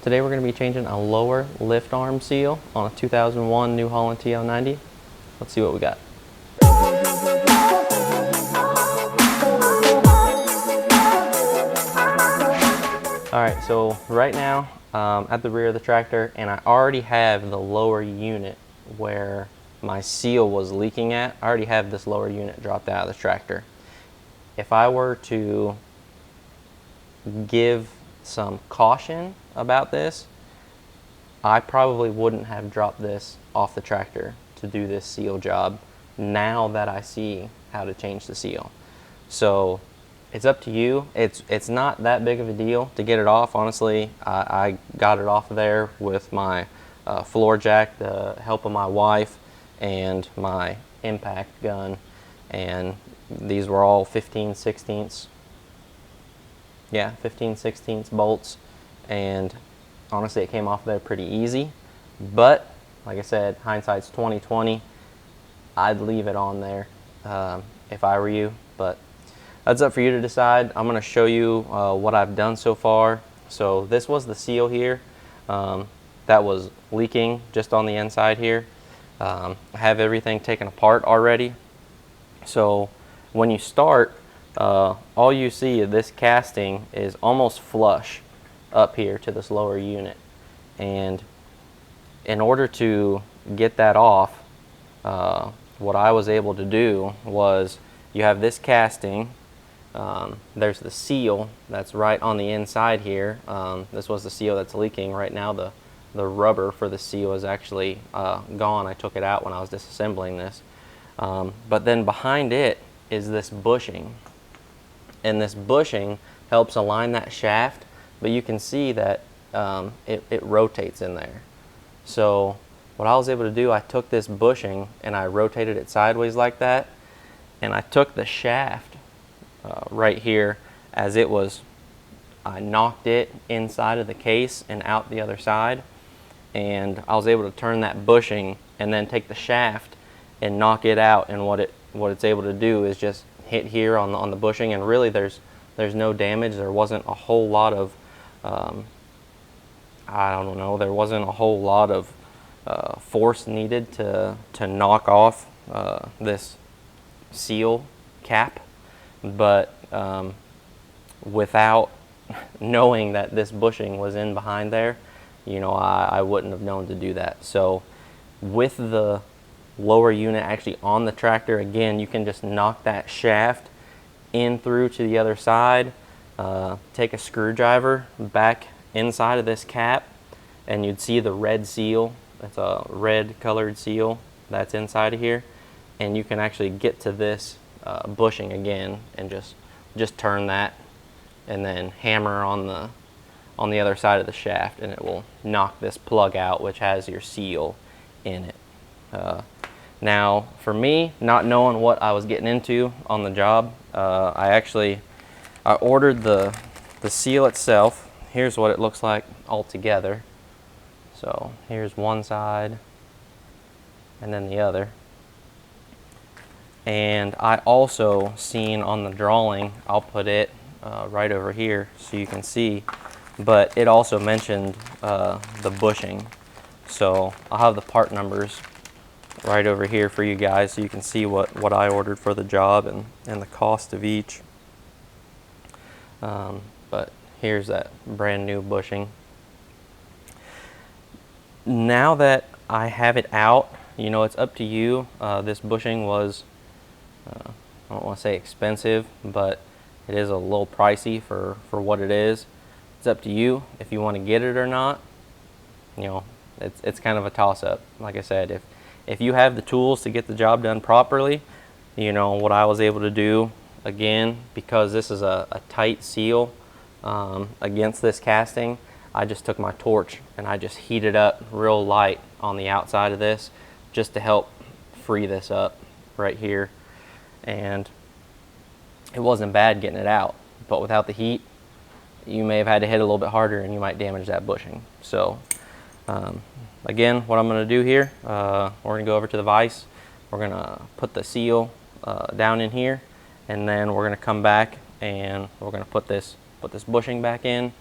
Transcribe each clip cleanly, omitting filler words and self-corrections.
Today we're going to be changing a lower lift arm seal on a 2001 New Holland TL90. Let's see what we got. Alright, so right now at the rear of the tractor, and I already have the lower unit where my seal was leaking at. I already have this lower unit dropped out of the tractor. If I were to give some caution about this, I probably wouldn't have dropped this off the tractor to do this seal job now that I see how to change the seal. So it's up to you. It's not that big of a deal to get it off. Honestly, I got it off of there with my floor jack, the help of my wife, and my impact gun, and these were all 15/16 bolts, and honestly it came off there pretty easy. But like I said, hindsight's 20/20. I'd leave it on there if I were you, but that's up for you to decide. I'm going to show you what I've done so far. So this was the seal here that was leaking just on the inside here. I have everything taken apart already. So when you start, all you see of this casting is almost flush up here to this lower unit, and in order to get that off, what I was able to do was, you have this casting, there's the seal that's right on the inside here. This was the seal that's leaking. Right now the rubber for the seal is actually gone. I took it out when I was disassembling this. But then behind it is this bushing, and this bushing helps align that shaft, but you can see that it rotates in there. So what I was able to do, I took this bushing and I rotated it sideways like that, and I took the shaft right here as it was, I knocked it inside of the case and out the other side, and I was able to turn that bushing and then take the shaft and knock it out, and what it's able to do is just hit here on the bushing, and really there's no damage. There wasn't a whole lot of I don't know, there wasn't a whole lot of force needed to knock off this seal cap, but without knowing that this bushing was in behind there, you know, I wouldn't have known to do that. So with the lower unit actually on the tractor, again, you can just knock that shaft in through to the other side, take a screwdriver back inside of this cap, and you'd see the red seal. It's a red colored seal that's inside of here, and you can actually get to this bushing again and just turn that and then hammer on the other side of the shaft, and it will knock this plug out, which has your seal in it. Now for me, not knowing what I was getting into on the job, I ordered the seal itself. Here's what it looks like all together. So here's one side and then the other. And I also seen on the drawing, I'll put it right over here so you can see, but it also mentioned the bushing. So I'll have the part numbers right over here for you guys so you can see what I ordered for the job and the cost of each. But here's that brand new bushing. Now that I have it out, you know, it's up to you. This bushing was, I don't want to say expensive, but it is a little pricey for what it is. It's up to you if you want to get it or not. You know, it's kind of a toss-up. Like I said, if you have the tools to get the job done properly, you know, what I was able to do, again, because this is a tight seal against this casting, I just took my torch and I just heated up real light on the outside of this just to help free this up right here. And it wasn't bad getting it out, but without the heat, you may have had to hit a little bit harder and you might damage that bushing. So again, what I'm going to do here, we're going to go over to the vise. We're going to put the seal down in here, and then we're going to come back and we're going to put this bushing back in,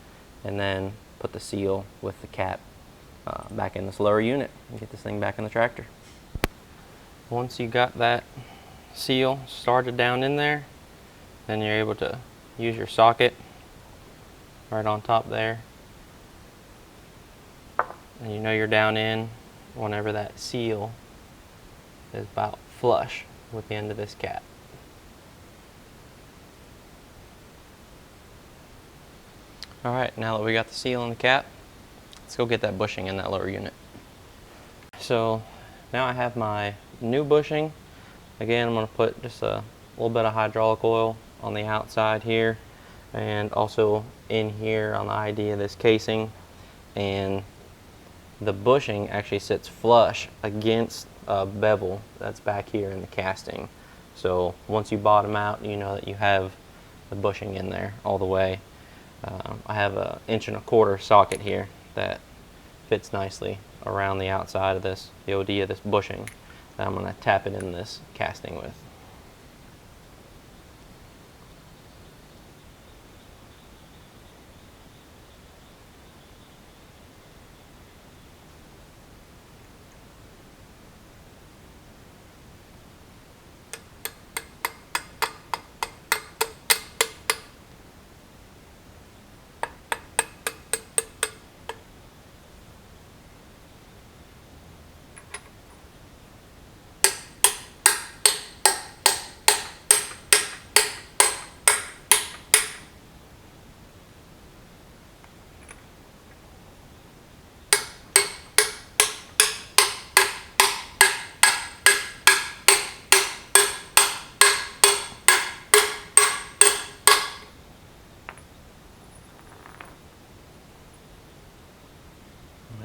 and then put put the seal with the cap back in this lower unit and get this thing back in the tractor. Once you got that seal started down in there, then you're able to use your socket right on top there, and you know you're down in whenever that seal is about flush with the end of this cap. Alright, now that we got the seal in the cap, let's go get that bushing in that lower unit. So now I have my new bushing. Again, I'm going to put just a little bit of hydraulic oil on the outside here, and also in here on the ID of this casing. And the bushing actually sits flush against a bevel that's back here in the casting. So once you bottom out, you know that you have the bushing in there all the way. I have an 1.25 inch socket here that fits nicely around the outside of this, the OD of this bushing, that I'm going to tap it in this casting with.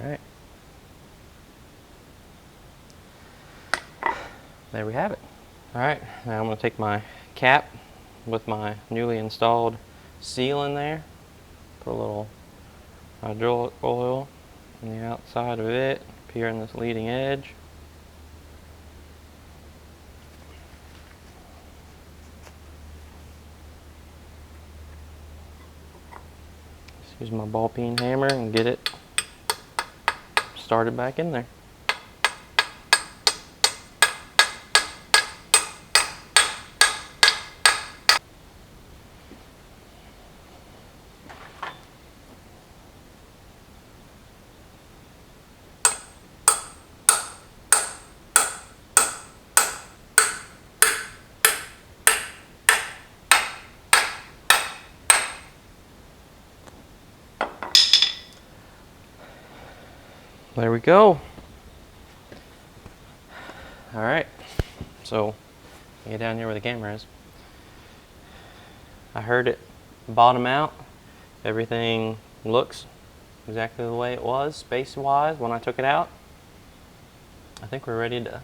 Alright. There we have it. Alright, now I'm going to take my cap with my newly installed seal in there, put a little hydraulic oil on the outside of it, up here in this leading edge. Just use my ball peen hammer and get it started back in there. There we go. All right, so get down here where the camera is. I heard it bottom out. Everything looks exactly the way it was space-wise when I took it out. I think we're ready to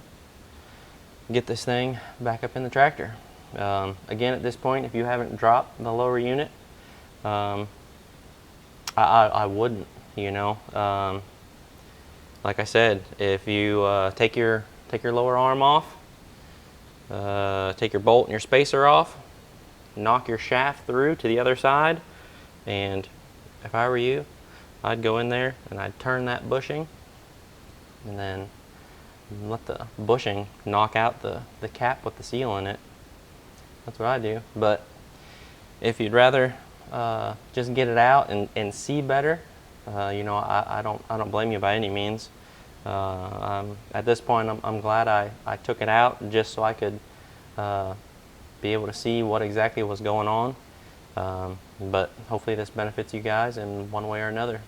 get this thing back up in the tractor. Again, at this point, if you haven't dropped the lower unit, I wouldn't, you know. Like I said, if you take your lower arm off, take your bolt and your spacer off, knock your shaft through to the other side, and if I were you, I'd go in there and I'd turn that bushing and then let the bushing knock out the cap with the seal in it. That's what I do. But if you'd rather just get it out and see better, you know, I don't blame you by any means. At this point, I'm glad I took it out just so I could be able to see what exactly was going on. But hopefully this benefits you guys in one way or another.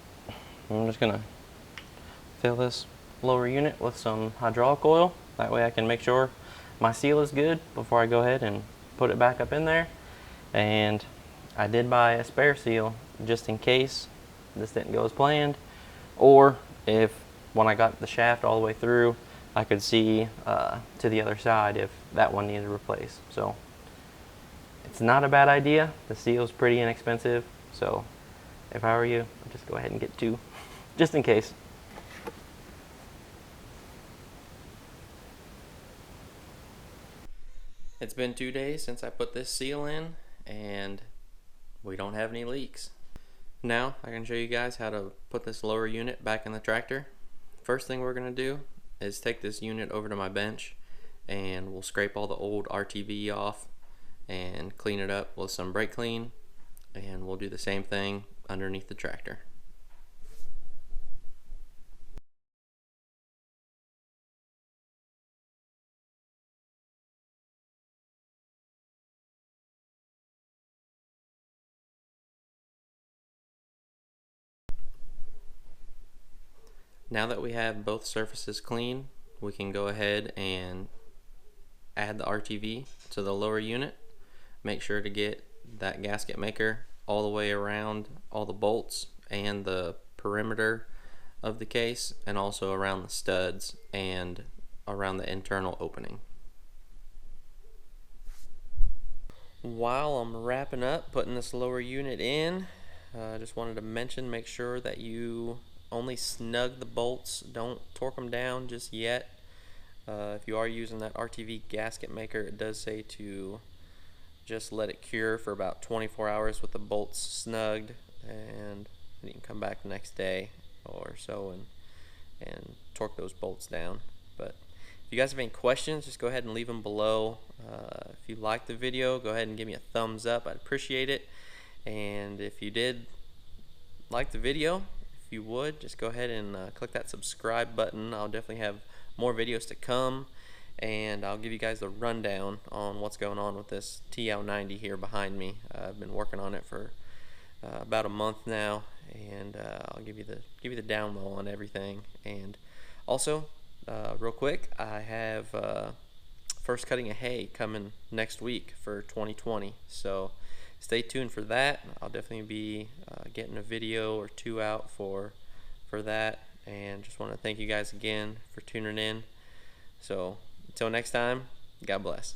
I'm just gonna fill this lower unit with some hydraulic oil. That way I can make sure my seal is good before I go ahead and put it back up in there. And I did buy a spare seal just in case this didn't go as planned, or if when I got the shaft all the way through, I could see to the other side if that one needed replaced. So it's not a bad idea. The seal's pretty inexpensive, so if I were you, I'd just go ahead and get two, just in case. It's been 2 days since I put this seal in, and we don't have any leaks. Now I can show you guys how to put this lower unit back in the tractor. First thing we're going to do is take this unit over to my bench and we'll scrape all the old RTV off and clean it up with some brake clean, and we'll do the same thing underneath the tractor. Now that we have both surfaces clean, we can go ahead and add the RTV to the lower unit. Make sure to get that gasket maker all the way around all the bolts and the perimeter of the case, and also around the studs and around the internal opening. While I'm wrapping up putting this lower unit in, I just wanted to mention, make sure that you only snug the bolts, don't torque them down just yet. If you are using that RTV gasket maker, it does say to just let it cure for about 24 hours with the bolts snugged, and you can come back the next day or so and torque those bolts down. But if you guys have any questions, just go ahead and leave them below. If you like the video, go ahead and give me a thumbs up. I'd appreciate it. And if you did like the video, if you would, just go ahead and click that subscribe button. I'll definitely have more videos to come, and I'll give you guys the rundown on what's going on with this TL90 here behind me. I've been working on it for about a month now, and I'll give you the down low on everything. And also, real quick, I have first cutting of hay coming next week for 2020, so stay tuned for that. I'll definitely be getting a video or two out for that, and just want to thank you guys again for tuning in. So until next time, God bless.